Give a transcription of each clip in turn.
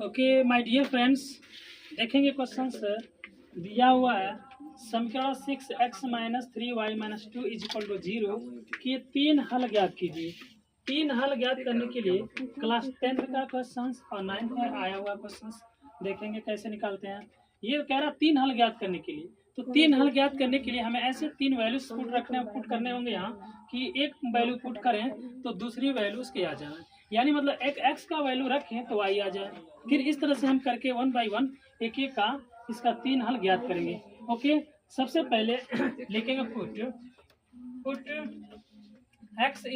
Okay my dear friends, देखेंगे question दिया हुआ है समीकरण 6x - 3y - 2 = 0 कि तीन हल ज्ञात कीजिए। तीन हल ज्ञात करने के लिए क्लास 10th का क्वेश्चन और 9th में आया हुआ क्वेश्चन देखेंगे कैसे निकालते हैं। ये कह रहा तीन हल ज्ञात करने के लिए, तो तीन हल ज्ञात करने के लिए हमें ऐसे तीन वैल्यूज पुट करने होंगे यहाँ कि एक वैल्यू पुट करें तो दूसरी वैल्यू उसके आ जाए, यानी मतलब एक x का वैल्यू रखें तो y आ जाए। फिर इस तरह से हम करके 1 बाई 1 एक एक का इसका तीन हल ज्ञात करेंगे। ओके, सबसे पहले लिखेंगे पुट x =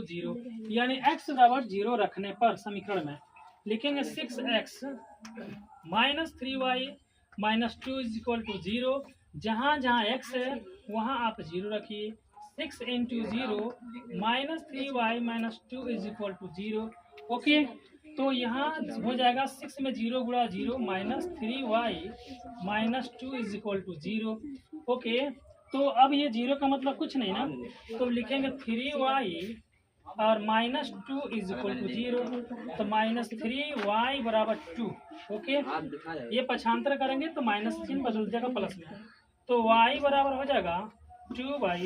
0, यानी x बराबर 0 रखने पर समीकरण में लिखेंगे 6x - 3y - 2 = 0। जहाँ जहाँ x है वहाँ आप 0 रखिए। 6 × 0 - 3y - 2 = 0। ओके, तो यहाँ हो जाएगा 6 में 0 गुणा 0 - 3y - 2 = 0। ओके, तो अब ये 0 का मतलब कुछ नहीं ना, तो लिखेंगे 3y और -2 = 0, तो -3y = 2। ओके, ये पक्षांतर करेंगे तो माइनस चिन्ह बदल जाएगा प्लस में, तो y बराबर हो जाएगा 2y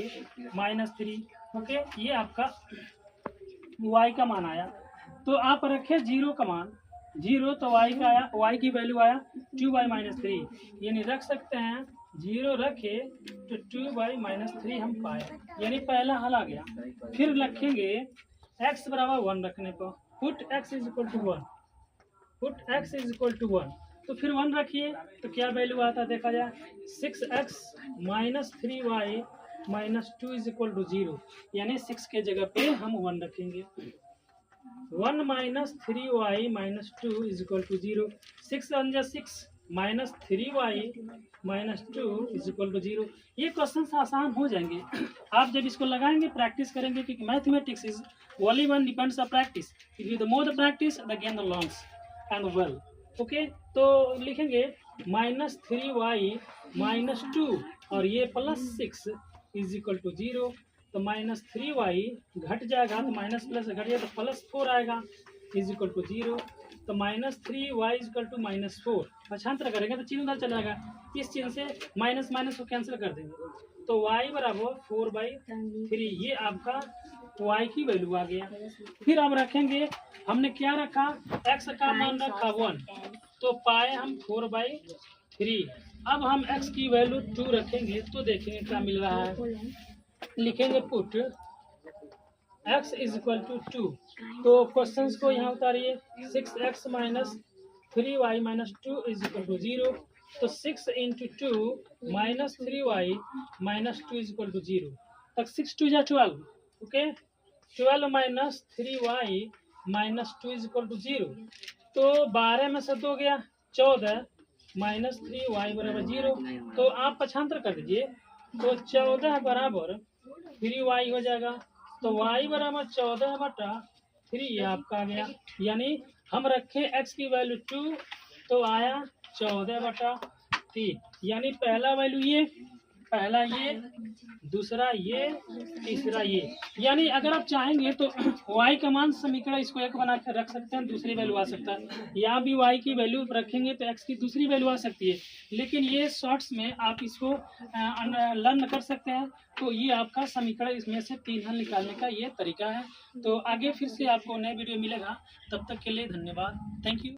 - 3। ओके, ये आपका y का मान आया। तो आप रखे 0 का मान 0, तो y का आया, y की वैल्यू आया 2y - 3, यानी रख सकते हैं 0 रखे तो 2y - 3 हम पाए, यानी पहला हल आ गया। फिर रखेंगे x बराबर 1 रखने पर पुट x = 1, पुट x = 1, तो फिर 1 रखिए तो क्या वैल्यू आता है देखा जाए। 6x - 3y - 2 = 0, यानी 6 के जगह पे हम 1 रखेंगे। 1 - 3y - 2 = 0, 6 × 6 - 3y - 2 = 0। ये क्वेश्चन आसान हो जाएंगे आप जब इसको लगाएंगे, प्रैक्टिस करेंगे, क्योंकि mathematics is only one depends on practice. The more the practice the gain the learns and well. Okay, तो लिखेंगे -3y - 2 और ये +6 = 0, तो -3y घट जाएगा तो माइनस प्लस घट जाएगा तो +4 आएगा = 0, तो -3y = -4। पक्षांतर करेंगे तो चिन्ह उधर चला जाएगा, इस चिन्ह से माइनस माइनस को कैंसिल कर देंगे, तो y बराबर 4/3, ये आपका y की वैल्यू आ गया। फिर अब रखेंगे, हमने क्या रखा, x का मान रखा 1, तो पाए हम 4/3। अब हम x की वैल्यू 2 रखेंगे तो देखेंगे क्या मिल रहा है। लिखेंगे पुट x = 2, तो क्वेश्चंस को यहाँ उतारिए। 6x - 3y - 2 = 0, तो 6 × 2 - 3y - 2 = 0, तक 6 2 जा 12। ओके, 12 - 3y - 2 = 0, तो 12 में से 2 गया 14 - 3y = 0, तो आप पक्षांतर कर दीजिए, तो 14 बराबर 3y हो जाएगा, तो y बराबर 14/3 आपका आ गया। यानी हम रखे x की वैल्यू 2 तो आया 14/3, यानी पहला वैल्यू ये, पहला ये, दूसरा ये, तीसरा ये। यानी अगर आप चाहेंगे तो y का मान समीकरण इसको 1 बना कर रख सकते हैं, दूसरी वैल्यू आ सकता है। यहाँ भी y की वैल्यू रखेंगे तो x की दूसरी वैल्यू आ सकती है, लेकिन ये शॉर्ट्स में आप इसको लर्न कर सकते हैं। तो ये आपका समीकरण, इसमें से तीन हल निकालने का ये तरीका है। तो आगे फिर से आपको नए वीडियो मिलेगा, तब तक के लिए धन्यवाद, थैंक यू।